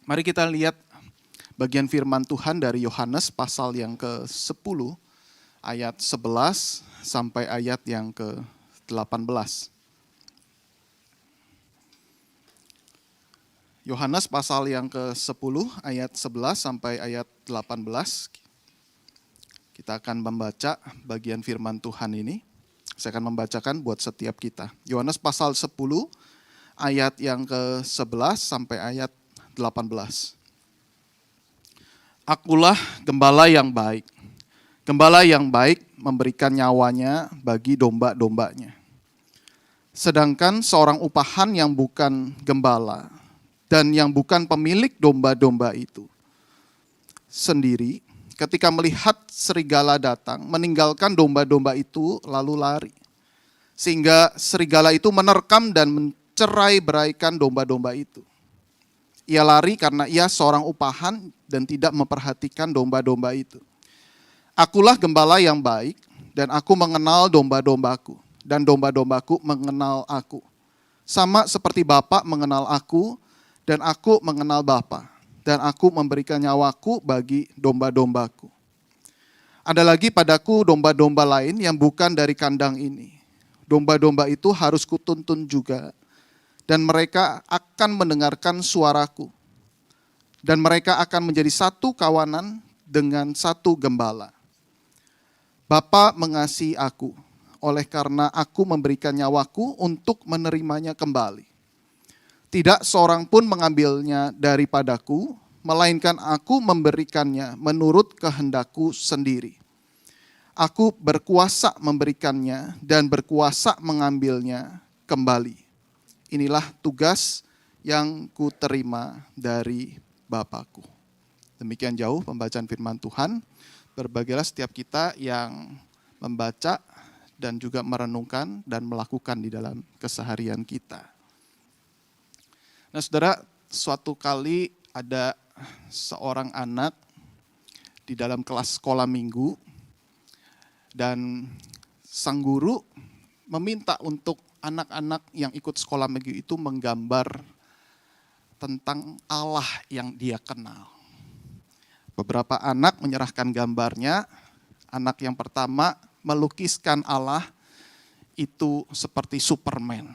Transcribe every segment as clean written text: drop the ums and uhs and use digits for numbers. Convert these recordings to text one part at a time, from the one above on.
Mari kita lihat bagian firman Tuhan dari Yohanes pasal yang ke-10 ayat 11 sampai ayat yang ke-18. Yohanes pasal yang ke-10 ayat 11 sampai ayat 18. Kita akan membaca bagian firman Tuhan ini. Saya akan membacakan buat setiap kita. Yohanes pasal 10 ayat yang ke-11 sampai ayat 18. Akulah gembala yang baik. Gembala yang baik memberikan nyawanya bagi domba-dombanya. Sedangkan seorang upahan yang bukan gembala dan yang bukan pemilik domba-domba itu sendiri, ketika melihat serigala datang, meninggalkan domba-domba itu lalu lari. Sehingga serigala itu menerkam dan mencerai-beraikan domba-domba itu. Ia lari karena ia seorang upahan dan tidak memperhatikan domba-domba itu. Akulah gembala yang baik dan aku mengenal domba-dombaku dan domba-dombaku mengenal aku. Sama seperti Bapa mengenal aku dan aku mengenal Bapa dan aku memberikan nyawaku bagi domba-dombaku. Ada lagi padaku domba-domba lain yang bukan dari kandang ini. Domba-domba itu harus kutuntun juga. Dan mereka akan mendengarkan suaraku. Dan mereka akan menjadi satu kawanan dengan satu gembala. Bapa mengasihi aku, oleh karena aku memberikan nyawaku untuk menerimanya kembali. Tidak seorang pun mengambilnya daripadaku, melainkan aku memberikannya menurut kehendakku sendiri. Aku berkuasa memberikannya dan berkuasa mengambilnya kembali. Inilah tugas yang kuterima dari Bapakku. Demikian jauh pembacaan firman Tuhan. Berbahagialah setiap kita yang membaca dan juga merenungkan dan melakukan di dalam keseharian kita. Nah saudara, suatu kali ada seorang anak di dalam kelas sekolah minggu dan sang guru meminta untuk anak-anak yang ikut sekolah minggu itu menggambar tentang Allah yang dia kenal. Beberapa anak menyerahkan gambarnya. Anak yang pertama melukiskan Allah itu seperti Superman.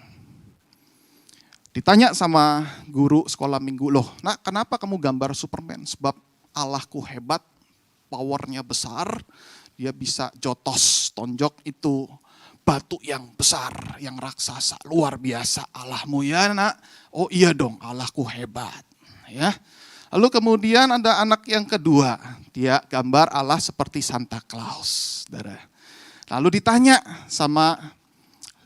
Ditanya sama guru sekolah minggu, loh nak kenapa kamu gambar Superman? Sebab Allahku hebat, powernya besar, dia bisa jotos, tonjok itu batu yang besar, yang raksasa, luar biasa Allahmu ya nak. Oh iya dong, Allahku hebat. Ya. Lalu kemudian ada anak yang kedua, dia gambar Allah seperti Santa Claus. Saudara. Lalu ditanya sama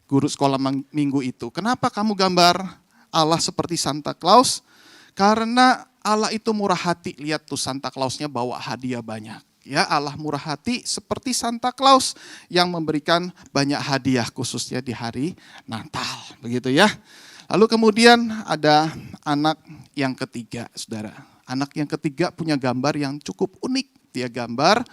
guru sekolah minggu itu, kenapa kamu gambar Allah seperti Santa Claus? Karena Allah itu murah hati, lihat tuh Santa Clausnya bawa hadiah banyak. Ya, Allah murah hati seperti Santa Claus yang memberikan banyak hadiah khususnya di hari Natal, begitu ya. Lalu kemudian ada anak yang ketiga, saudara. Anak yang ketiga punya gambar yang cukup unik. Dia gambar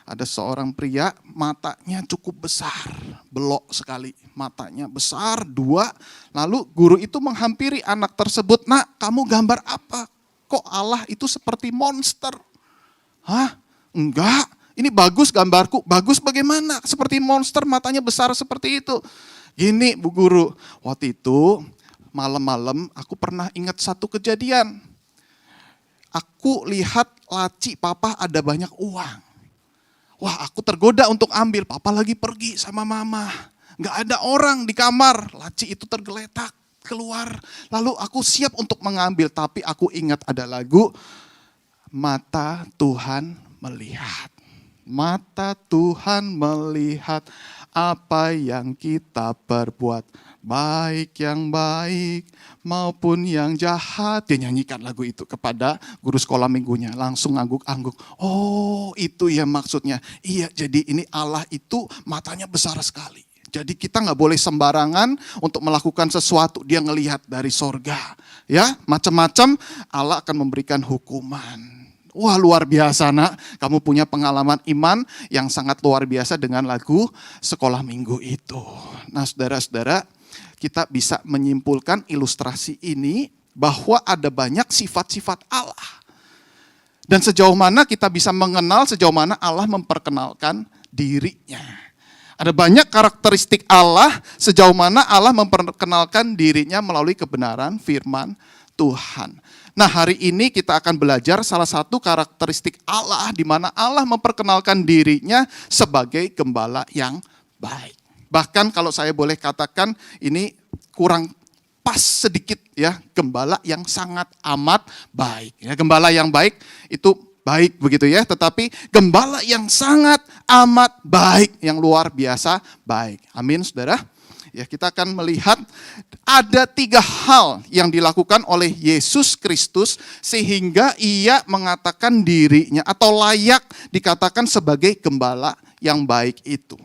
ada seorang pria matanya cukup besar, belok sekali, matanya besar, dua. Lalu guru itu menghampiri anak tersebut, nak kamu gambar apa? Kok Allah itu seperti monster? Hah? Enggak, ini bagus gambarku. Bagus bagaimana? Seperti monster, matanya besar seperti itu. Gini Bu Guru, waktu itu malam-malam aku pernah ingat satu kejadian. Aku lihat laci papa ada banyak uang. Wah aku tergoda untuk ambil, papa lagi pergi sama mama. Enggak ada orang di kamar, laci itu tergeletak keluar. Lalu aku siap untuk mengambil, tapi aku ingat ada lagu, mata Tuhan melihat. Mata Tuhan melihat apa yang kita perbuat. Baik yang baik maupun yang jahat. Dia nyanyikan lagu itu kepada guru sekolah minggunya. Langsung angguk-angguk. Oh itu ya maksudnya. Iya jadi ini Allah itu matanya besar sekali. Jadi kita gak boleh sembarangan untuk melakukan sesuatu. Dia ngelihat dari sorga. Ya macam-macam Allah akan memberikan hukuman. Wah luar biasa nak, kamu punya pengalaman iman yang sangat luar biasa dengan lagu sekolah minggu itu. Nah saudara-saudara, kita bisa menyimpulkan ilustrasi ini bahwa ada banyak sifat-sifat Allah. Dan sejauh mana kita bisa mengenal, sejauh mana Allah memperkenalkan dirinya. Ada banyak karakteristik Allah, sejauh mana Allah memperkenalkan dirinya melalui kebenaran firman Tuhan. Nah, hari ini kita akan belajar salah satu karakteristik Allah di mana Allah memperkenalkan dirinya sebagai gembala yang baik. Bahkan kalau saya boleh katakan ini kurang pas sedikit ya, gembala yang sangat amat baik. Ya, gembala yang baik itu baik begitu ya, tetapi gembala yang sangat amat baik, yang luar biasa baik. Amin, saudara. Ya, kita akan melihat ada 3 hal yang dilakukan oleh Yesus Kristus sehingga ia mengatakan dirinya atau layak dikatakan sebagai gembala yang baik itu.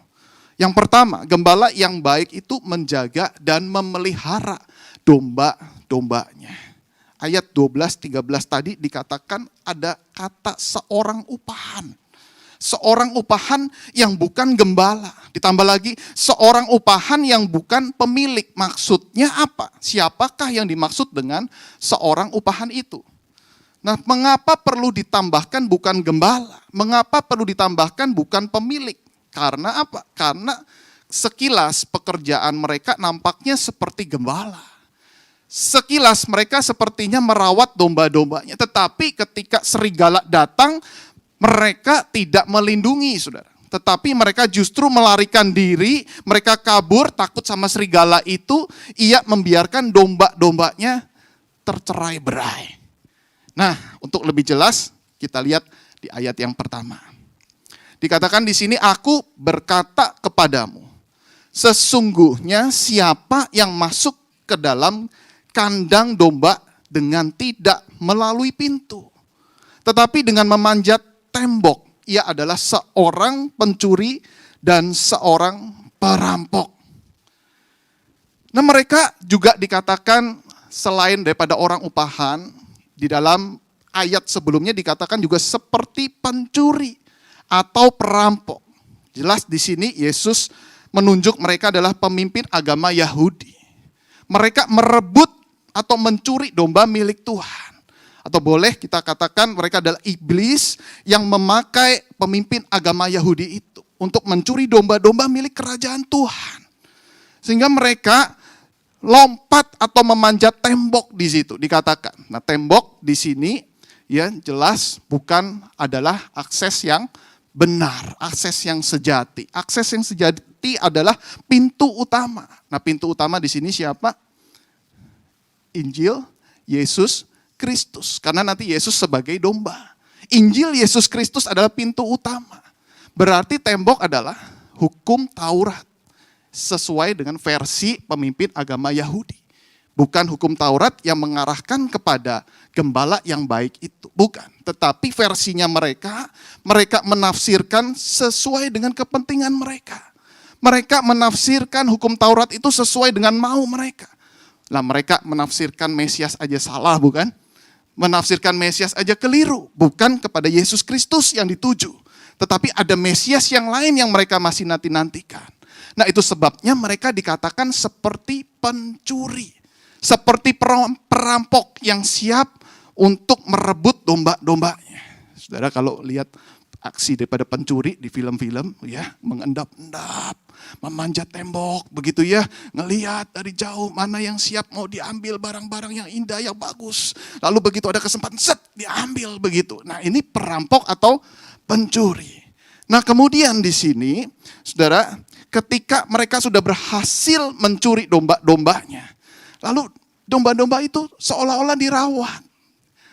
Yang pertama, gembala yang baik itu menjaga dan memelihara domba-dombanya. Ayat 12-13 tadi dikatakan ada kata seorang upahan. Seorang upahan yang bukan gembala. Ditambah lagi seorang upahan yang bukan pemilik. Maksudnya apa? Siapakah yang dimaksud dengan seorang upahan itu? Nah, mengapa perlu ditambahkan bukan gembala? Mengapa perlu ditambahkan bukan pemilik? Karena apa? Karena sekilas pekerjaan mereka nampaknya seperti gembala. Sekilas mereka sepertinya merawat domba-dombanya. Tetapi ketika serigala datang, mereka tidak melindungi, saudara. Tetapi mereka justru melarikan diri, mereka kabur, takut sama serigala itu, ia membiarkan domba-dombanya tercerai-berai. Nah, untuk lebih jelas, kita lihat di ayat yang pertama. Dikatakan di sini, aku berkata kepadamu, sesungguhnya siapa yang masuk ke dalam kandang domba dengan tidak melalui pintu, tetapi dengan memanjat tembok, ia adalah seorang pencuri dan seorang perampok. Nah, mereka juga dikatakan selain daripada orang upahan, di dalam ayat sebelumnya dikatakan juga seperti pencuri atau perampok. Jelas di sini Yesus menunjuk mereka adalah pemimpin agama Yahudi. Mereka merebut atau mencuri domba milik Tuhan. Atau boleh kita katakan mereka adalah iblis yang memakai pemimpin agama Yahudi itu untuk mencuri domba-domba milik kerajaan Tuhan. Sehingga mereka lompat atau memanjat tembok di situ dikatakan. Nah, tembok di sini ya jelas bukan adalah akses yang benar, akses yang sejati. Akses yang sejati adalah pintu utama. Nah, pintu utama di sini siapa? Injil Yesus Kristus. Karena nanti Yesus sebagai domba. Injil Yesus Kristus adalah pintu utama. Berarti tembok adalah hukum Taurat. Sesuai dengan versi pemimpin agama Yahudi. Bukan hukum Taurat yang mengarahkan kepada gembala yang baik itu. Bukan. Tetapi versinya mereka menafsirkan sesuai dengan kepentingan mereka. Mereka menafsirkan hukum Taurat itu sesuai dengan mau mereka. Lah, mereka menafsirkan Mesias aja salah, bukan? Menafsirkan Mesias aja keliru. Bukan kepada Yesus Kristus yang dituju. Tetapi ada Mesias yang lain yang mereka masih nanti-nantikan. Nah, itu sebabnya mereka dikatakan seperti pencuri. Seperti perampok yang siap untuk merebut domba-dombanya. Saudara kalau lihat aksi daripada pencuri di film-film ya, mengendap-endap, memanjat tembok begitu ya, ngelihat dari jauh mana yang siap mau diambil barang-barang yang indah, yang bagus. Lalu begitu ada kesempatan, set, diambil begitu. Nah, ini perampok atau pencuri. Nah, kemudian di sini, saudara, ketika mereka sudah berhasil mencuri domba-dombanya, lalu domba-domba itu seolah-olah dirawat.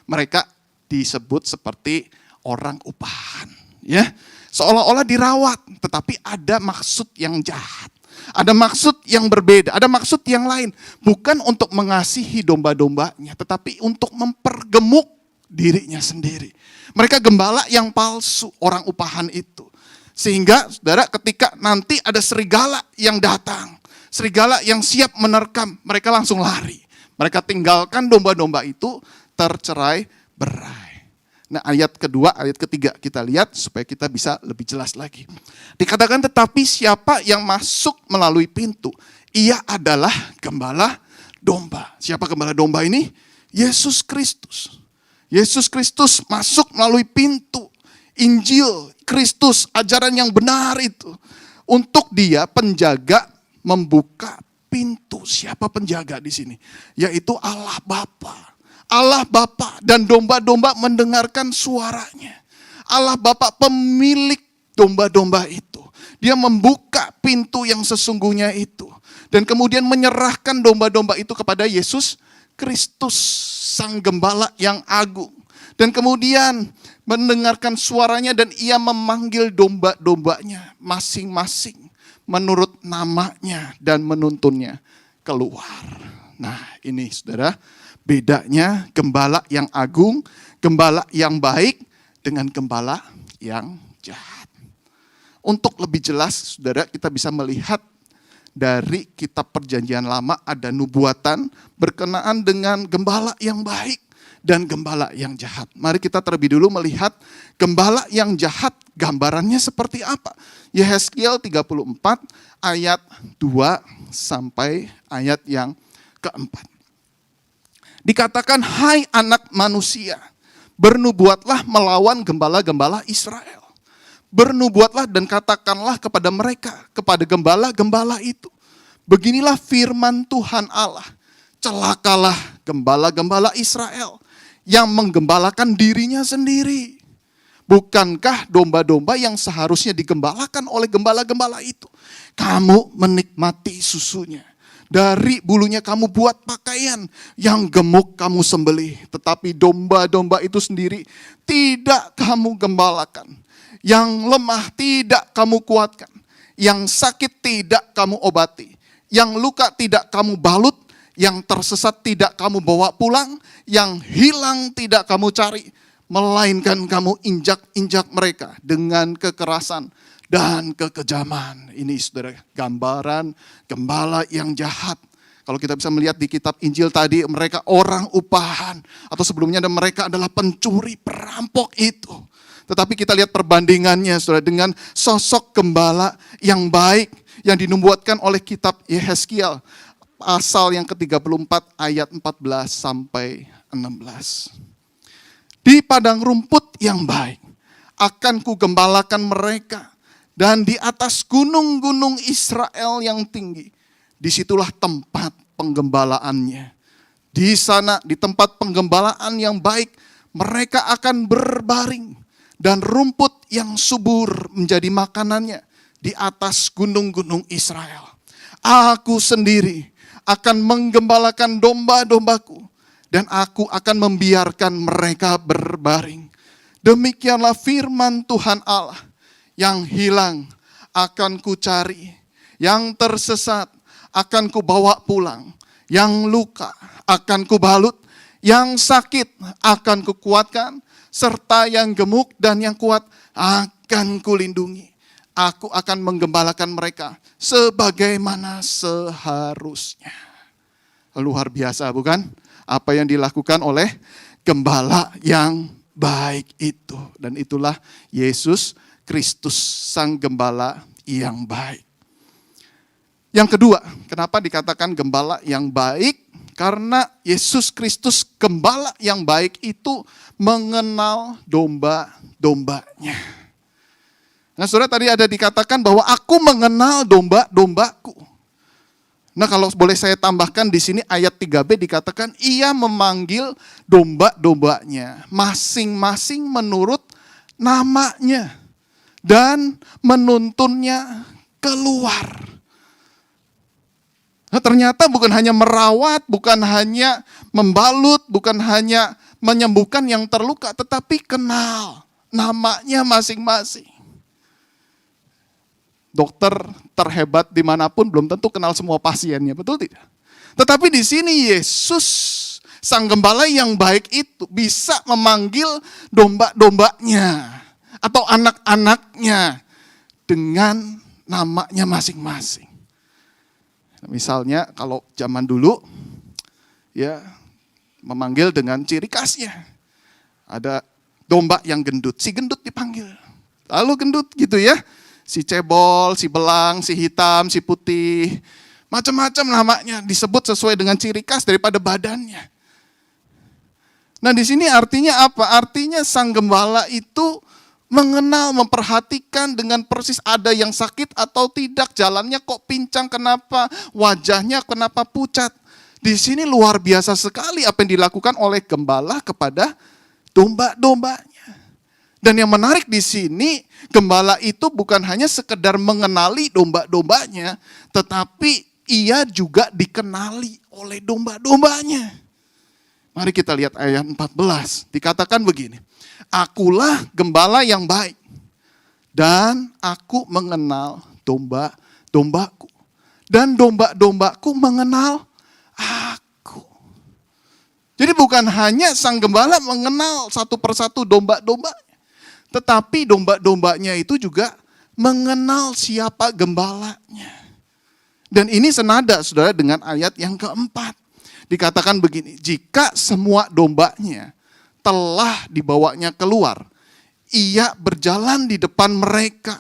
Mereka disebut seperti orang upahan, ya, seolah-olah dirawat, tetapi ada maksud yang jahat, ada maksud yang berbeda, ada maksud yang lain, bukan untuk mengasihi domba-dombanya, tetapi untuk mempergemuk dirinya sendiri. Mereka gembala yang palsu, orang upahan itu, sehingga saudara ketika nanti ada serigala yang datang, serigala yang siap menerkam, mereka langsung lari, mereka tinggalkan domba-domba itu tercerai-berai. Nah, ayat kedua, ayat ketiga kita lihat supaya kita bisa lebih jelas lagi. Dikatakan tetapi siapa yang masuk melalui pintu, ia adalah gembala domba. Siapa gembala domba ini? Yesus Kristus. Yesus Kristus masuk melalui pintu Injil Kristus, ajaran yang benar itu. Untuk dia penjaga membuka pintu. Siapa penjaga di sini? Yaitu Allah Bapa. Allah Bapa dan domba-domba mendengarkan suaranya. Allah Bapa pemilik domba-domba itu. Dia membuka pintu yang sesungguhnya itu. Dan kemudian menyerahkan domba-domba itu kepada Yesus Kristus, Sang Gembala yang agung. Dan kemudian mendengarkan suaranya dan ia memanggil domba-dombanya masing-masing menurut namanya dan menuntunnya keluar. Nah ini saudara, bedanya gembala yang agung, gembala yang baik dengan gembala yang jahat. Untuk lebih jelas saudara, kita bisa melihat dari kitab Perjanjian Lama ada nubuatan berkenaan dengan gembala yang baik dan gembala yang jahat. Mari kita terlebih dulu melihat gembala yang jahat, gambarannya seperti apa. Yehezkiel 34 ayat 2 sampai ayat yang keempat. Dikatakan, hai anak manusia, bernubuatlah melawan gembala-gembala Israel. Bernubuatlah dan katakanlah kepada mereka, kepada gembala-gembala itu. Beginilah firman Tuhan Allah, celakalah gembala-gembala Israel yang menggembalakan dirinya sendiri. Bukankah domba-domba yang seharusnya digembalakan oleh gembala-gembala itu? Kamu menikmati susunya. Dari bulunya kamu buat pakaian, yang gemuk kamu sembelih. Tetapi domba-domba itu sendiri tidak kamu gembalakan. Yang lemah tidak kamu kuatkan. Yang sakit tidak kamu obati. Yang luka tidak kamu balut. Yang tersesat tidak kamu bawa pulang, yang hilang tidak kamu cari, melainkan kamu injak-injak mereka dengan kekerasan dan kekejaman. Ini saudara, gambaran gembala yang jahat. Kalau kita bisa melihat di kitab Injil tadi, mereka orang upahan, atau sebelumnya mereka adalah pencuri, perampok itu. Tetapi kita lihat perbandingannya saudara dengan sosok gembala yang baik yang dinubuatkan oleh kitab Yehezkiel. Pasal yang ke-34 ayat 14 sampai 16. Di padang rumput yang baik akan kugembalakan mereka, dan di atas gunung-gunung Israel yang tinggi, disitulah tempat penggembalaannya. Di sana, di tempat penggembalaan yang baik, mereka akan berbaring, dan rumput yang subur menjadi makanannya di atas gunung-gunung Israel. Aku sendiri akan menggembalakan domba-dombaku, dan aku akan membiarkan mereka berbaring. Demikianlah firman Tuhan Allah, yang hilang akan kucari, yang tersesat akan kubawa pulang, yang luka akan kubalut, yang sakit akan kukuatkan, serta yang gemuk dan yang kuat akan kulindungi. Aku akan menggembalakan mereka sebagaimana seharusnya. Luar biasa bukan? Apa yang dilakukan oleh gembala yang baik itu. Dan itulah Yesus Kristus, Sang Gembala yang baik. Yang kedua, kenapa dikatakan gembala yang baik? Karena Yesus Kristus Gembala yang baik itu mengenal domba-dombanya. Nah saudara, tadi ada dikatakan bahwa aku mengenal domba-dombaku. Nah kalau boleh saya tambahkan di sini ayat 3b dikatakan ia memanggil domba-dombanya masing-masing menurut namanya dan menuntunnya keluar. Nah, ternyata bukan hanya merawat, bukan hanya membalut, bukan hanya menyembuhkan yang terluka, tetapi kenal namanya masing-masing. Dokter terhebat dimanapun belum tentu kenal semua pasiennya, betul tidak? Tetapi di sini Yesus, Sang Gembala yang baik itu bisa memanggil domba-dombanya atau anak-anaknya dengan namanya masing-masing. Misalnya kalau zaman dulu ya memanggil dengan ciri khasnya. Ada domba yang gendut, si gendut dipanggil. Lalu gendut gitu ya. Si cebol, si belang, si hitam, si putih. Macam-macam namanya disebut sesuai dengan ciri khas daripada badannya. Nah di sini artinya apa? Artinya sang gembala itu mengenal, memperhatikan dengan persis ada yang sakit atau tidak, jalannya kok pincang, kenapa, wajahnya kenapa pucat. Di sini luar biasa sekali apa yang dilakukan oleh gembala kepada domba-dombanya. Dan yang menarik di sini, gembala itu bukan hanya sekedar mengenali domba-dombanya, tetapi ia juga dikenali oleh domba-dombanya. Mari kita lihat ayat 14. Dikatakan begini, akulah gembala yang baik, dan aku mengenal domba-dombaku. Dan domba-dombaku mengenal aku. Jadi bukan hanya sang gembala mengenal satu persatu domba-dombanya, tetapi domba-dombanya itu juga mengenal siapa gembalanya. Dan ini senada, saudara, dengan ayat yang keempat. Dikatakan begini, jika semua dombanya telah dibawanya keluar, ia berjalan di depan mereka.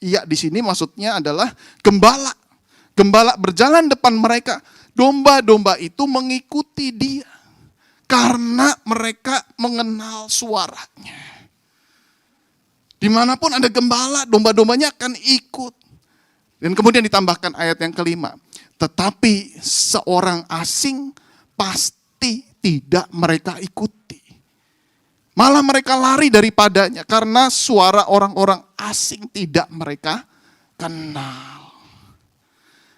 Ia di sini maksudnya adalah gembala. Gembala berjalan depan mereka. Domba-domba itu mengikuti dia karena mereka mengenal suaranya. Dimanapun ada gembala, domba-dombanya akan ikut. Dan kemudian ditambahkan ayat yang kelima. Tetapi seorang asing pasti tidak mereka ikuti. Malah mereka lari daripadanya karena suara orang-orang asing tidak mereka kenal.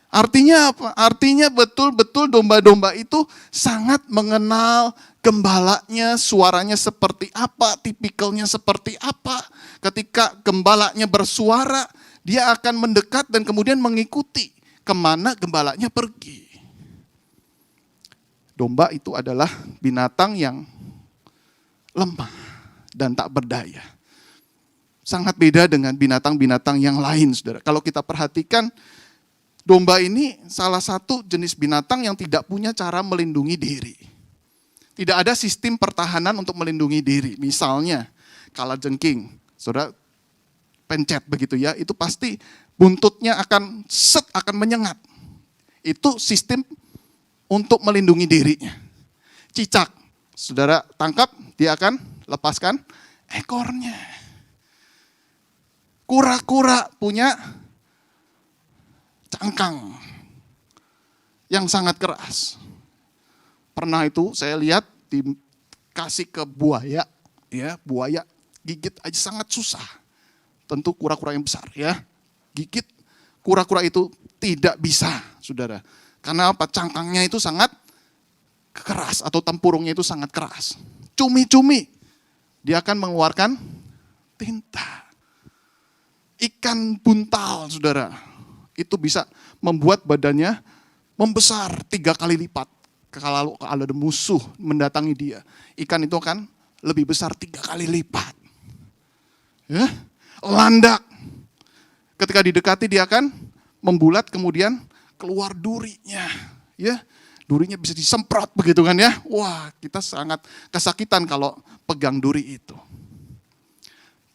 Artinya apa? Artinya betul-betul domba-domba itu sangat mengenal gembalanya, suaranya seperti apa, tipikalnya seperti apa. Ketika gembalanya bersuara, dia akan mendekat dan kemudian mengikuti kemana gembalanya pergi. Domba itu adalah binatang yang lemah dan tak berdaya. Sangat beda dengan binatang-binatang yang lain, saudara. Kalau kita perhatikan, domba ini salah satu jenis binatang yang tidak punya cara melindungi diri. Tidak ada sistem pertahanan untuk melindungi diri. Misalnya, kalajengking, saudara pencet begitu ya, itu pasti buntutnya akan menyengat. Itu sistem untuk melindungi dirinya. Cicak, saudara tangkap, dia akan lepaskan ekornya. Kura-kura punya cangkang yang sangat keras. Pernah itu saya lihat dikasih ke buaya, ya, buaya gigit aja sangat susah. Tentu kura-kura yang besar ya, gigit kura-kura itu tidak bisa, saudara. Karena apa? Cangkangnya itu sangat keras atau tempurungnya itu sangat keras. Cumi-cumi, dia akan mengeluarkan tinta. Ikan buntal, saudara, itu bisa membuat badannya membesar 3 kali lipat. Kalau ada musuh mendatangi dia, ikan itu akan lebih besar 3 kali lipat. Ya? Landak, ketika didekati dia akan membulat kemudian keluar durinya. Ya, durinya bisa disemprot begitu kan ya. Wah, kita sangat kesakitan kalau pegang duri itu.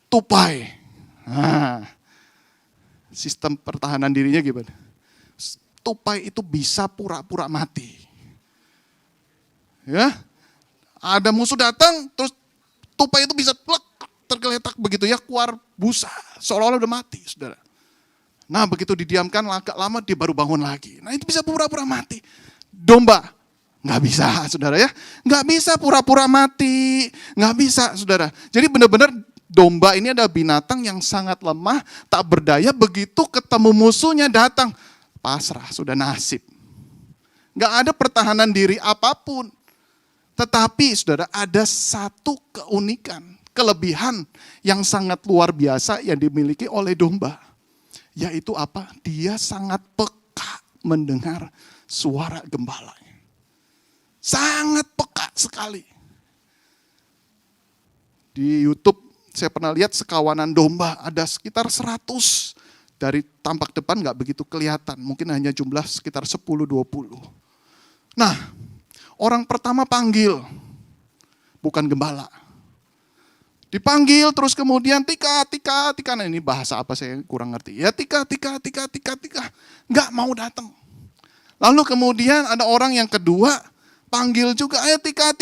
Tupai. Nah, sistem pertahanan dirinya gimana? Tupai itu bisa pura-pura mati. Ya, ada musuh datang, terus tupai itu bisa tergeletak begitu ya, keluar busa, seolah-olah udah mati, saudara. Nah begitu didiamkan agak lama dia baru bangun lagi. Nah itu bisa pura-pura mati. Domba nggak bisa, saudara ya, nggak bisa pura-pura mati, nggak bisa, saudara. Jadi benar-benar domba ini adalah binatang yang sangat lemah, tak berdaya. Begitu ketemu musuhnya datang, pasrah, sudah nasib. Nggak ada pertahanan diri apapun. Tetapi saudara, ada satu keunikan, kelebihan yang sangat luar biasa yang dimiliki oleh domba. Yaitu apa? Dia sangat peka mendengar suara gembalanya. Sangat peka sekali. Di YouTube saya pernah lihat sekawanan domba, ada sekitar 100. Dari tampak depan nggak begitu kelihatan, mungkin hanya jumlah sekitar 10-20. Nah, orang pertama panggil, bukan gembala. Dipanggil terus kemudian tika. Nah ini bahasa apa saya kurang ngerti. Ya tika. Nggak mau datang. Lalu kemudian ada orang yang kedua Panggil juga, ayo Tika,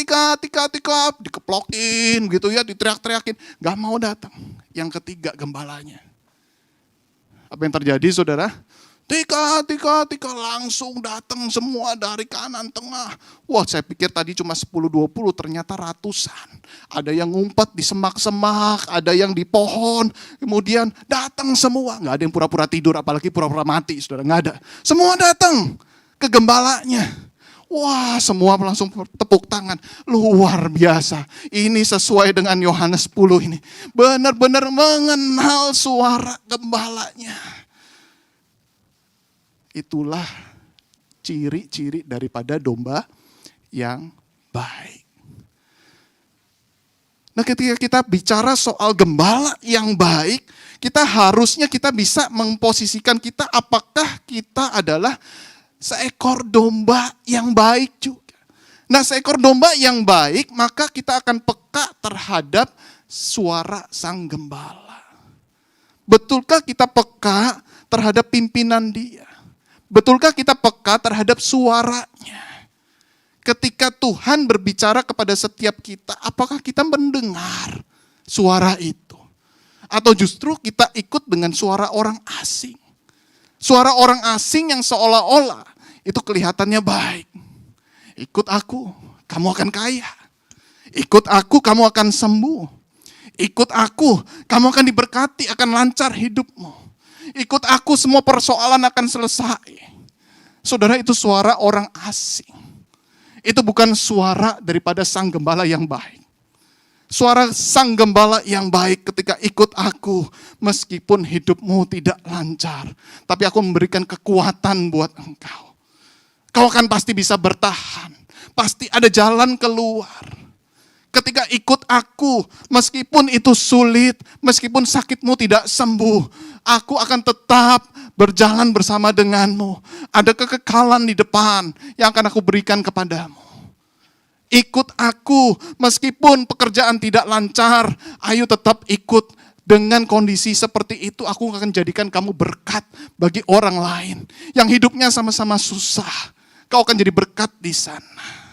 dikeplokin gitu ya, diteriak-teriakin. Gak mau datang. Yang ketiga gembalanya. Apa yang terjadi saudara? Tika, langsung datang semua dari kanan tengah. Wah, saya pikir tadi cuma 10-20, ternyata ratusan. Ada yang ngumpet di semak-semak, ada yang di pohon. Kemudian datang semua. Gak ada yang pura-pura tidur, apalagi pura-pura mati, saudara. Gak ada. Semua datang ke gembalanya. Wah, semua langsung tepuk tangan. Luar biasa. Ini sesuai dengan Yohanes 10 ini. Benar-benar mengenal suara gembalanya. Itulah ciri-ciri daripada domba yang baik. Nah, ketika kita bicara soal gembala yang baik, kita bisa memposisikan kita apakah kita adalah seekor domba yang baik juga. Nah, seekor domba yang baik, maka kita akan peka terhadap suara sang gembala. Betulkah kita peka terhadap pimpinan dia? Betulkah kita peka terhadap suaranya? Ketika Tuhan berbicara kepada setiap kita, apakah kita mendengar suara itu? Atau justru kita ikut dengan suara orang asing? Suara orang asing yang seolah-olah itu kelihatannya baik. Ikut aku, kamu akan kaya. Ikut aku, kamu akan sembuh. Ikut aku, kamu akan diberkati, akan lancar hidupmu. Ikut aku, semua persoalan akan selesai. Saudara, itu suara orang asing. Itu bukan suara daripada sang gembala yang baik. Suara sang gembala yang baik ketika ikut aku, meskipun hidupmu tidak lancar, tapi aku memberikan kekuatan buat engkau. Kau akan pasti bisa bertahan. Pasti ada jalan keluar. Ketika ikut aku, meskipun itu sulit, meskipun sakitmu tidak sembuh, aku akan tetap berjalan bersama denganmu. Ada kekekalan di depan yang akan aku berikan kepadamu. Ikut aku, meskipun pekerjaan tidak lancar, ayo tetap ikut. Dengan kondisi seperti itu, aku akan jadikan kamu berkat bagi orang lain. Yang hidupnya sama-sama susah, kau akan jadi berkat di sana.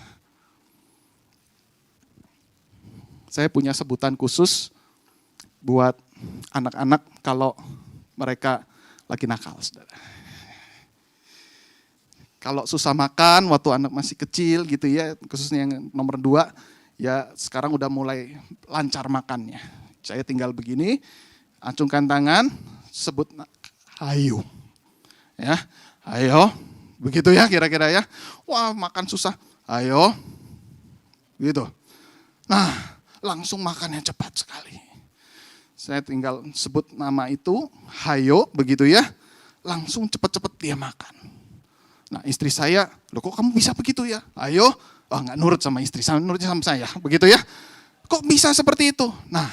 Saya punya sebutan khusus buat anak-anak kalau mereka lagi nakal, saudara. Kalau susah makan waktu anak masih kecil gitu ya, khususnya yang nomor 2, ya sekarang udah mulai lancar makannya. Saya tinggal begini, acungkan tangan, sebut ayo. Ya, ayo. Begitu ya kira-kira ya. Wah, makan susah. Ayo. Gitu. Nah, langsung makannya cepat sekali. Saya tinggal sebut nama itu, hayo, begitu ya. Langsung cepat-cepat dia makan. Nah, istri saya, loh kok kamu bisa begitu ya? Ayo, nggak nurut sama istri, nurut sama saya, begitu ya. Kok bisa seperti itu? Nah,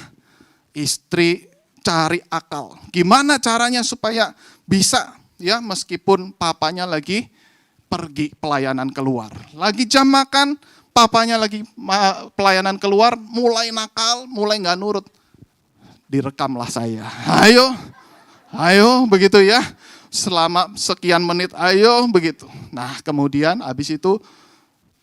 istri cari akal. Gimana caranya supaya bisa ya, meskipun papanya lagi pergi pelayanan keluar. Lagi jam makan, papanya lagi pelayanan keluar, mulai nakal, mulai nggak nurut. Direkamlah saya. Ayo, begitu ya. Selama sekian menit, ayo, begitu. Nah, kemudian habis itu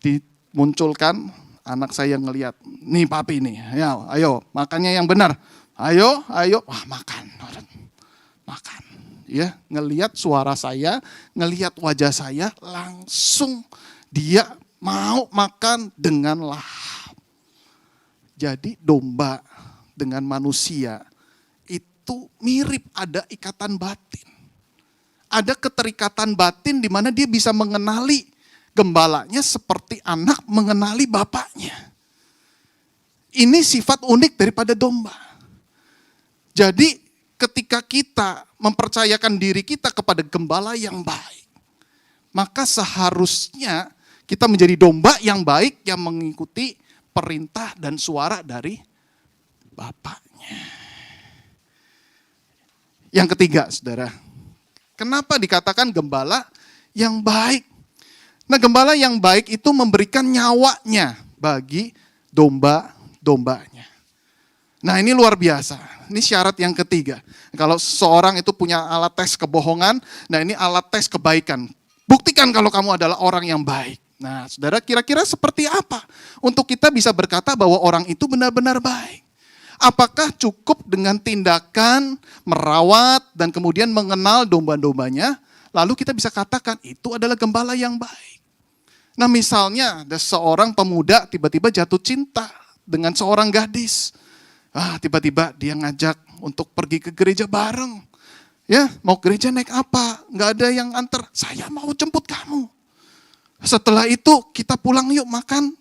dimunculkan anak saya yang ngelihat. Nih papi nih, ya, ayo, makannya yang benar. Ayo, wah makan. Ya, ngelihat suara saya, ngelihat wajah saya, langsung dia mau makan dengan lahap. Jadi domba dengan manusia itu mirip, ada ikatan batin. Ada keterikatan batin di mana dia bisa mengenali gembalanya seperti anak mengenali bapaknya. Ini sifat unik daripada domba. Jadi ketika kita mempercayakan diri kita kepada gembala yang baik, maka seharusnya kita menjadi domba yang baik yang mengikuti perintah dan suara dari bapaknya. Yang ketiga, saudara, kenapa dikatakan gembala yang baik? Nah, gembala yang baik itu memberikan nyawanya bagi domba-dombanya. Nah, ini luar biasa. Ini syarat yang ketiga. Kalau seorang itu punya alat tes kebohongan, nah ini alat tes kebaikan. Buktikan kalau kamu adalah orang yang baik. Nah, saudara, kira-kira seperti apa untuk kita bisa berkata bahwa orang itu benar-benar baik? Apakah cukup dengan tindakan merawat dan kemudian mengenal domba-dombanya, lalu kita bisa katakan itu adalah gembala yang baik? Nah, misalnya ada seorang pemuda tiba-tiba jatuh cinta dengan seorang gadis. Tiba-tiba dia ngajak untuk pergi ke gereja bareng. Ya, mau gereja naik apa? Nggak ada yang antar. Saya mau jemput kamu. Setelah itu kita pulang yuk makan.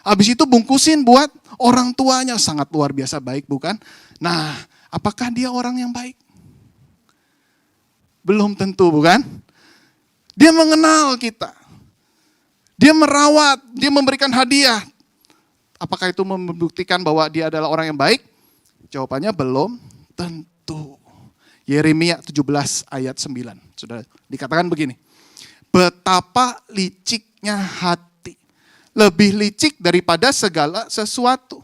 Habis itu bungkusin buat orang tuanya. Sangat luar biasa baik, bukan? Nah, apakah dia orang yang baik? Belum tentu, bukan? Dia mengenal kita. Dia merawat, dia memberikan hadiah. Apakah itu membuktikan bahwa dia adalah orang yang baik? Jawabannya belum tentu. Yeremia 17 ayat 9. Sudah dikatakan begini. Betapa liciknya hati. Lebih licik daripada segala sesuatu.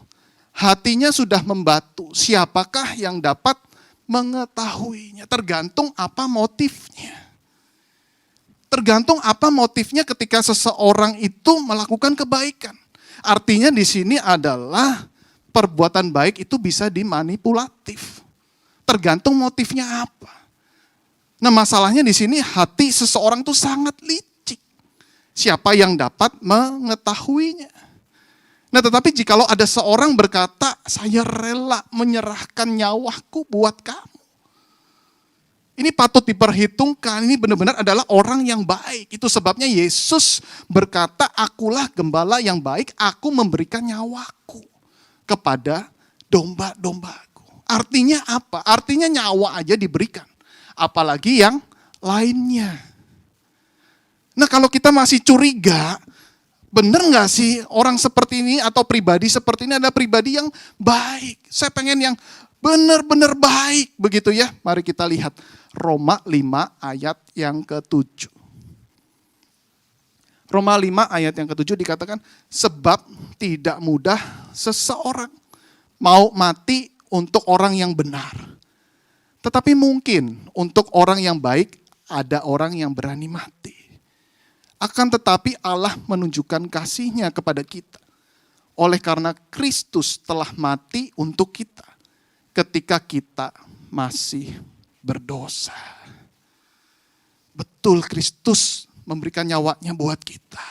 Hatinya sudah membatu. Siapakah yang dapat mengetahuinya? Tergantung apa motifnya. Tergantung apa motifnya ketika seseorang itu melakukan kebaikan. Artinya di sini adalah perbuatan baik itu bisa dimanipulatif. Tergantung motifnya apa. Nah, masalahnya di sini hati seseorang itu sangat licik. Siapa yang dapat mengetahuinya? Nah, tetapi jikalau ada seorang berkata, saya rela menyerahkan nyawaku buat kamu. Ini patut diperhitungkan, ini benar-benar adalah orang yang baik. Itu sebabnya Yesus berkata, akulah gembala yang baik, aku memberikan nyawaku kepada domba-dombaku. Artinya apa? Artinya nyawa aja diberikan. Apalagi yang lainnya. Nah, kalau kita masih curiga, benar nggak sih orang seperti ini atau pribadi seperti ini adalah pribadi yang baik? Saya pengen yang benar-benar baik, begitu ya. Mari kita lihat Roma 5 ayat yang ke-7. Roma 5 ayat yang ke-7 dikatakan, sebab tidak mudah seseorang mau mati untuk orang yang benar. Tetapi mungkin untuk orang yang baik ada orang yang berani mati. Akan tetapi Allah menunjukkan kasih-Nya kepada kita. Oleh karena Kristus telah mati untuk kita ketika kita masih berdosa. Betul, Kristus memberikan nyawanya buat kita.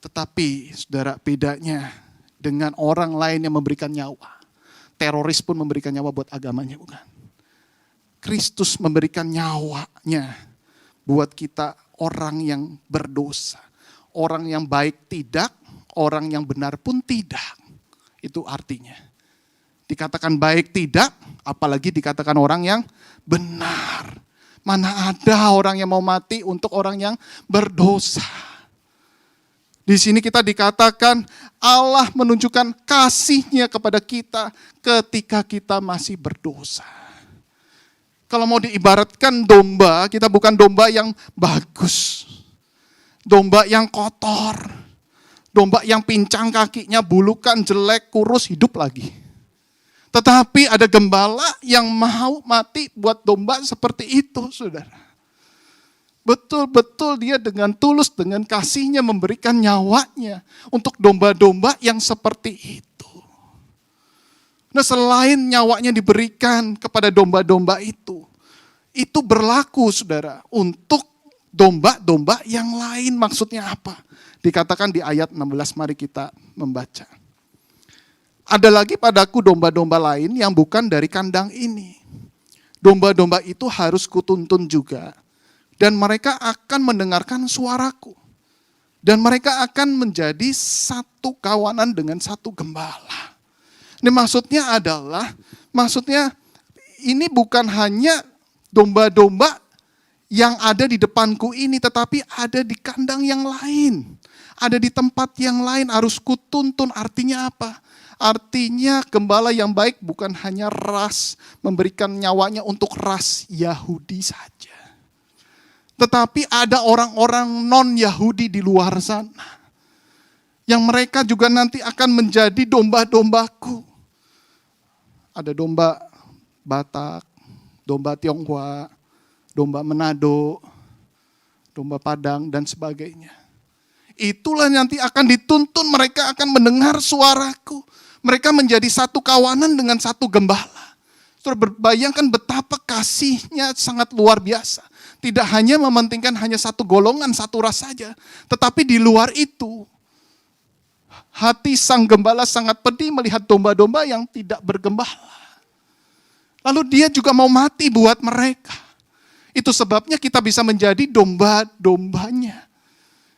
Tetapi saudara, bedanya dengan orang lain yang memberikan nyawa. Teroris pun memberikan nyawa buat agamanya, bukan? Kristus memberikan nyawanya buat kita orang yang berdosa. Orang yang baik tidak, orang yang benar pun tidak. Itu artinya. Dikatakan baik tidak, apalagi dikatakan orang yang benar. Mana ada orang yang mau mati untuk orang yang berdosa. Di sini kita dikatakan Allah menunjukkan kasih-Nya kepada kita ketika kita masih berdosa. Kalau mau diibaratkan domba, kita bukan domba yang bagus. Domba yang kotor. Domba yang pincang kakinya, bulukan, jelek, kurus, hidup lagi. Tetapi ada gembala yang mau mati buat domba seperti itu, saudara. Betul-betul dia dengan tulus, dengan kasih-Nya memberikan nyawanya untuk domba-domba yang seperti itu. Nah, selain nyawanya diberikan kepada domba-domba itu berlaku, saudara, untuk domba-domba yang lain. Maksudnya apa? Dikatakan di ayat 16, mari kita membaca. Ada lagi padaku domba-domba lain yang bukan dari kandang ini. Domba-domba itu harus kutuntun juga. Dan mereka akan mendengarkan suaraku. Dan mereka akan menjadi satu kawanan dengan satu gembala. Ini maksudnya ini bukan hanya domba-domba yang ada di depanku ini, tetapi ada di kandang yang lain. Ada di tempat yang lain, harus kutuntun. Artinya apa? Artinya gembala yang baik bukan hanya ras, memberikan nyawanya untuk ras Yahudi saja. Tetapi ada orang-orang non-Yahudi di luar sana. Yang mereka juga nanti akan menjadi domba-dombaku. Ada domba Batak, domba Tionghoa, domba Manado, domba Padang, dan sebagainya. itulah nanti akan dituntun, mereka akan mendengar suaraku. Mereka menjadi satu kawanan dengan satu gembala. Saudara berbayangkan betapa kasihnya sangat luar biasa. Tidak hanya mementingkan hanya satu golongan, satu ras saja. Tetapi di luar itu, hati sang gembala sangat pedih melihat domba-domba yang tidak bergembala. Lalu dia juga mau mati buat mereka. Itu sebabnya kita bisa menjadi domba-dombanya.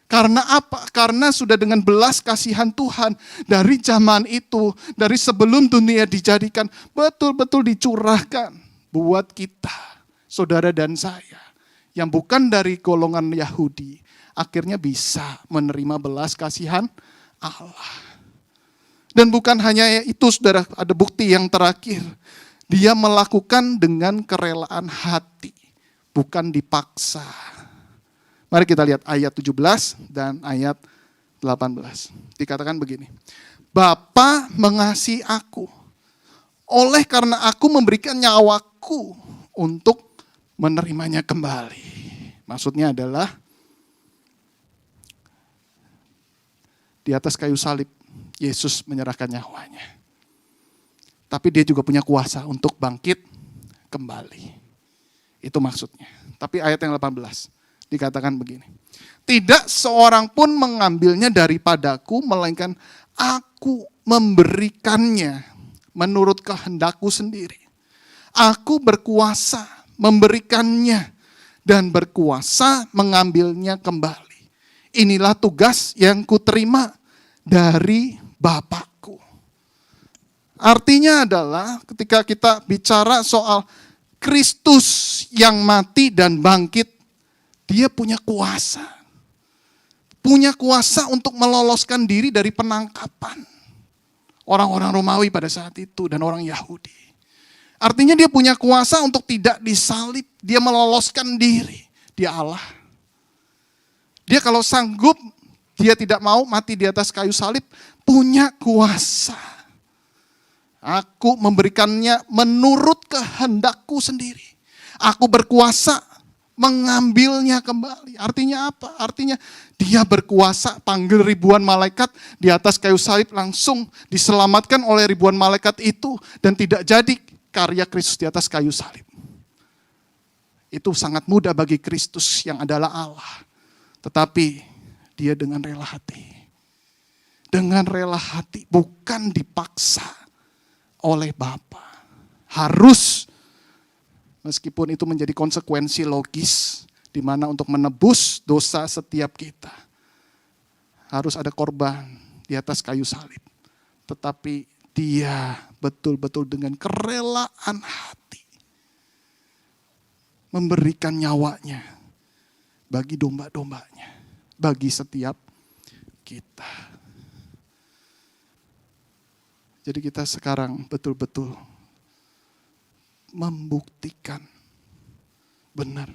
Karena apa? Karena sudah dengan belas kasihan Tuhan dari zaman itu, dari sebelum dunia dijadikan, betul-betul dicurahkan buat kita, saudara dan saya, yang bukan dari golongan Yahudi, akhirnya bisa menerima belas kasihan Allah. Dan bukan hanya itu, saudara, ada bukti yang terakhir. Dia melakukan dengan kerelaan hati, bukan dipaksa. Mari kita lihat ayat 17 dan ayat 18. Dikatakan begini. Bapa mengasihi aku, oleh karena aku memberikan nyawaku untuk menerimanya kembali. Maksudnya adalah di atas kayu salib, Yesus menyerahkan nyawanya. Tapi dia juga punya kuasa untuk bangkit kembali. Itu maksudnya. Tapi ayat yang 18. Dikatakan begini, tidak seorang pun mengambilnya daripadaku, melainkan aku memberikannya menurut kehendakku sendiri. Aku berkuasa memberikannya dan berkuasa mengambilnya kembali. Inilah tugas yang kuterima dari Bapakku. Artinya adalah ketika kita bicara soal Kristus yang mati dan bangkit, dia punya kuasa. Punya kuasa untuk meloloskan diri dari penangkapan orang-orang Romawi pada saat itu dan orang Yahudi. Artinya dia punya kuasa untuk tidak disalib. Dia meloloskan diri. Dia Allah. Dia kalau sanggup, dia tidak mau mati di atas kayu salib, punya kuasa. Aku memberikannya menurut kehendakku sendiri. Aku berkuasa mengambilnya kembali. Artinya apa? Artinya dia berkuasa, panggil ribuan malaikat di atas kayu salib, langsung diselamatkan oleh ribuan malaikat itu dan tidak jadi karya Kristus di atas kayu salib. Itu sangat mudah bagi Kristus yang adalah Allah. Tetapi dia dengan rela hati. Dengan rela hati, bukan dipaksa oleh Bapa. Harus, meskipun itu menjadi konsekuensi logis, di mana untuk menebus dosa setiap kita, harus ada korban di atas kayu salib. Tetapi dia betul-betul dengan kerelaan hati, memberikan nyawanya bagi domba-dombanya, bagi setiap kita. Jadi kita sekarang betul-betul membuktikan benar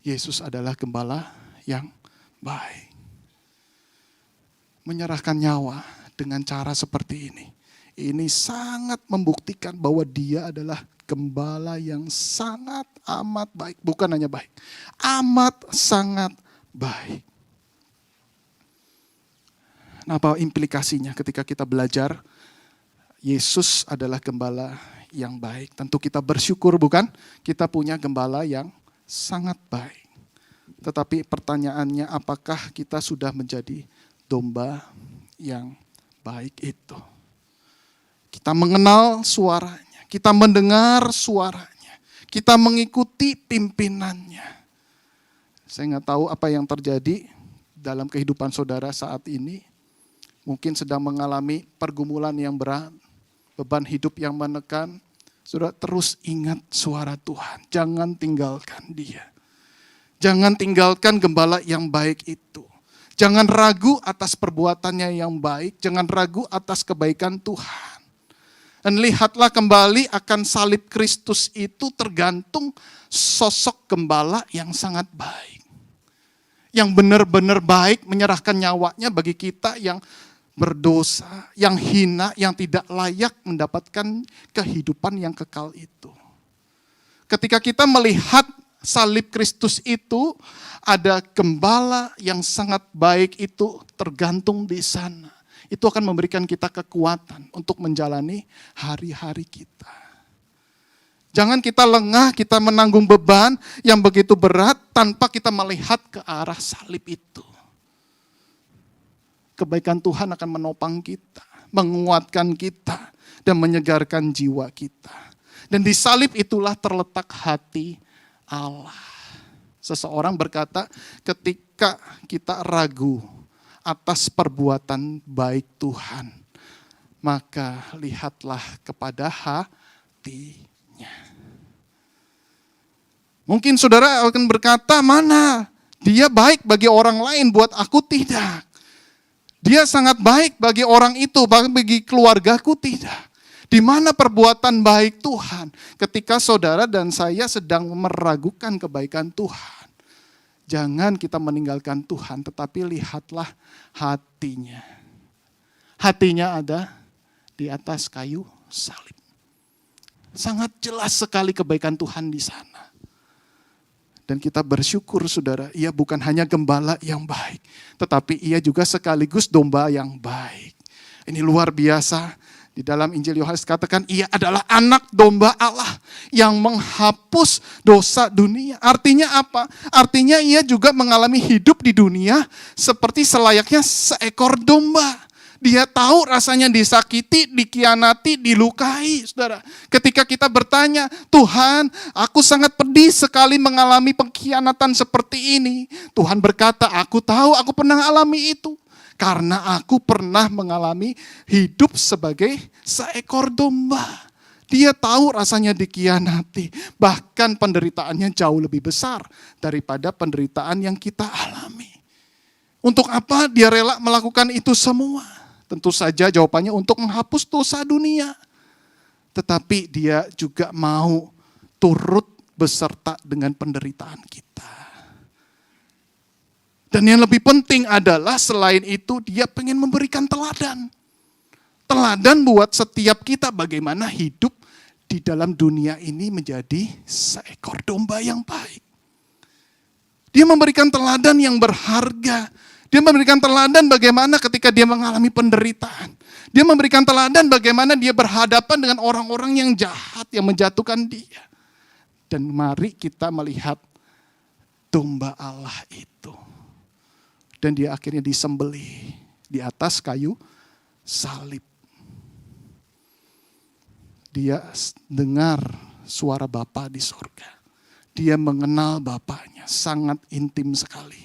Yesus adalah gembala yang baik. Menyerahkan nyawa dengan cara seperti ini sangat membuktikan bahwa dia adalah gembala yang sangat amat baik. Bukan hanya baik, amat sangat baik. Nah, apa implikasinya ketika kita belajar Yesus adalah gembala yang baik? Tentu kita bersyukur, bukan? Kita punya gembala yang sangat baik. Tetapi pertanyaannya, apakah kita sudah menjadi domba yang baik itu? Kita mengenal suaranya, kita mendengar suaranya, kita mengikuti pimpinannya. Saya nggak tahu apa yang terjadi dalam kehidupan saudara saat ini. Mungkin sedang mengalami pergumulan yang berat, beban hidup yang menekan. Saudara terus ingat suara Tuhan, jangan tinggalkan dia. Jangan tinggalkan gembala yang baik itu. Jangan ragu atas perbuatannya yang baik, jangan ragu atas kebaikan Tuhan. Dan lihatlah kembali akan salib Kristus itu tergantung sosok gembala yang sangat baik. Yang benar-benar baik menyerahkan nyawanya bagi kita yang berdosa, yang hina, yang tidak layak mendapatkan kehidupan yang kekal itu. Ketika kita melihat salib Kristus itu ada gembala yang sangat baik itu tergantung di sana. Itu akan memberikan kita kekuatan untuk menjalani hari-hari kita. Jangan kita lengah, kita menanggung beban yang begitu berat tanpa kita melihat ke arah salib itu. Kebaikan Tuhan akan menopang kita, menguatkan kita, dan menyegarkan jiwa kita. Dan di salib itulah terletak hati Allah. Seseorang berkata, ketika kita ragu atas perbuatan baik Tuhan, maka lihatlah kepada hatinya. Mungkin saudara akan berkata, mana dia baik bagi orang lain, buat aku tidak. Dia sangat baik bagi orang itu, bagi keluargaku tidak. Di mana perbuatan baik Tuhan ketika saudara dan saya sedang meragukan kebaikan Tuhan? Jangan kita meninggalkan Tuhan, tetapi lihatlah hatinya. Hatinya ada di atas kayu salib. Sangat jelas sekali kebaikan Tuhan di sana. Dan kita bersyukur saudara, ia bukan hanya gembala yang baik, tetapi ia juga sekaligus domba yang baik. Ini luar biasa. Di dalam Injil Yohanes katakan ia adalah anak domba Allah yang menghapus dosa dunia. Artinya apa? Artinya ia juga mengalami hidup di dunia seperti selayaknya seekor domba. Dia tahu rasanya disakiti, dikhianati, dilukai, saudara. Ketika kita bertanya, Tuhan, aku sangat pedih sekali mengalami pengkhianatan seperti ini. Tuhan berkata, aku tahu, aku pernah alami itu. Karena aku pernah mengalami hidup sebagai seekor domba. Dia tahu rasanya dikhianati. Bahkan penderitaannya jauh lebih besar daripada penderitaan yang kita alami. Untuk apa dia rela melakukan itu semua? Tentu saja jawabannya untuk menghapus dosa dunia. Tetapi dia juga mau turut beserta dengan penderitaan kita. Dan yang lebih penting adalah selain itu dia pengen memberikan teladan. Teladan buat setiap kita bagaimana hidup di dalam dunia ini menjadi seekor domba yang baik. Dia memberikan teladan yang berharga. Dia memberikan teladan bagaimana ketika dia mengalami penderitaan. Dia memberikan teladan bagaimana dia berhadapan dengan orang-orang yang jahat yang menjatuhkan dia. Dan mari kita melihat domba Allah itu. Dan dia akhirnya disembelih di atas kayu salib. Dia dengar suara Bapa di surga. Dia mengenal Bapaknya, sangat intim sekali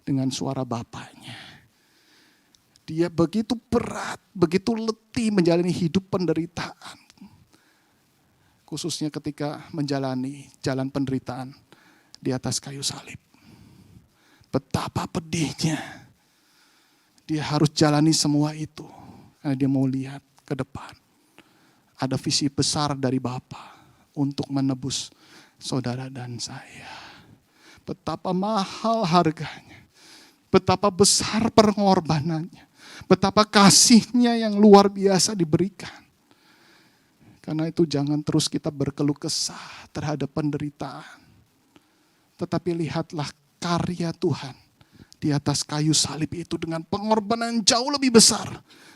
dengan suara Bapaknya. Dia begitu berat, begitu letih menjalani hidup penderitaan. Khususnya ketika menjalani jalan penderitaan di atas kayu salib. Betapa pedihnya. Dia harus jalani semua itu. Karena dia mau lihat ke depan. Ada visi besar dari Bapa untuk menebus saudara dan saya. Betapa mahal harganya. Betapa besar pengorbanannya. Betapa kasihnya yang luar biasa diberikan. Karena itu jangan terus kita berkeluh kesah terhadap penderitaan. Tetapi lihatlah karya Tuhan di atas kayu salib itu dengan pengorbanan jauh lebih besar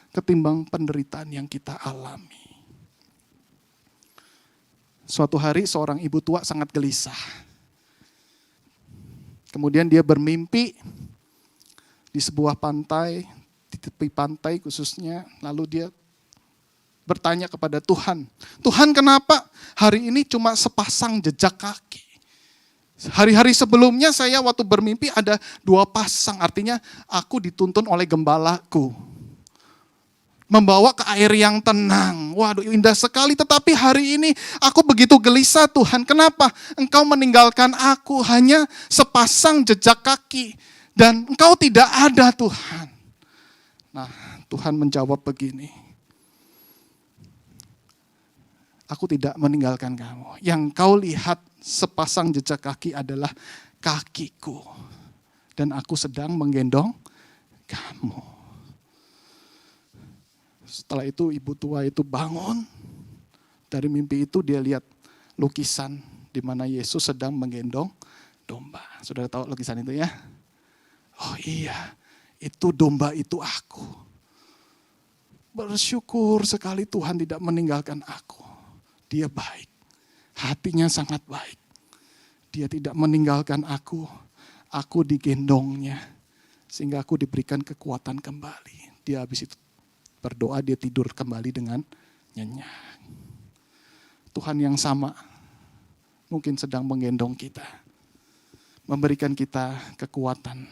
ketimbang penderitaan yang kita alami. Suatu hari seorang ibu tua sangat gelisah. Kemudian dia bermimpi di sebuah pantai, di tepi pantai khususnya, lalu dia bertanya kepada Tuhan, Tuhan kenapa hari ini cuma sepasang jejak kaki? Hari-hari sebelumnya saya waktu bermimpi ada 2 pasang, artinya aku dituntun oleh gembalaku. Membawa ke air yang tenang, waduh indah sekali, tetapi hari ini aku begitu gelisah Tuhan, kenapa Engkau meninggalkan aku hanya sepasang jejak kaki dan Engkau tidak ada Tuhan. Nah Tuhan menjawab begini, aku tidak meninggalkan kamu, yang kau lihat sepasang jejak kaki adalah kakiku. Dan aku sedang menggendong kamu. Setelah itu ibu tua itu bangun. Dari mimpi itu dia lihat lukisan di mana Yesus sedang menggendong domba. Saudara tahu lukisan itu ya? Oh iya, itu domba itu aku. Bersyukur sekali Tuhan tidak meninggalkan aku. Dia baik, hatinya sangat baik. Dia tidak meninggalkan aku digendongnya. Sehingga aku diberikan kekuatan kembali. Dia habis itu berdoa, dia tidur kembali dengan nyenyak. Tuhan yang sama mungkin sedang menggendong kita. Memberikan kita kekuatan,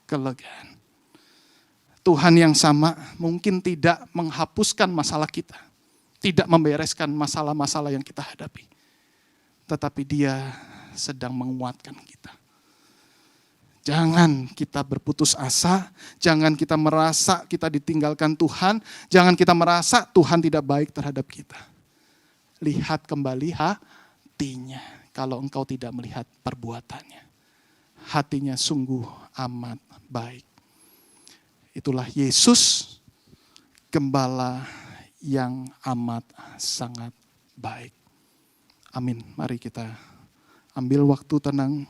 kelegaan. Tuhan yang sama mungkin tidak menghapuskan masalah kita. Tidak membereskan masalah-masalah yang kita hadapi. Tetapi dia sedang menguatkan kita. Jangan kita berputus asa, jangan kita merasa kita ditinggalkan Tuhan, jangan kita merasa Tuhan tidak baik terhadap kita. Lihat kembali hatinya, kalau engkau tidak melihat perbuatannya. Hatinya sungguh amat baik. Itulah Yesus, gembala yang amat sangat baik. Amin. Mari kita ambil waktu tenang.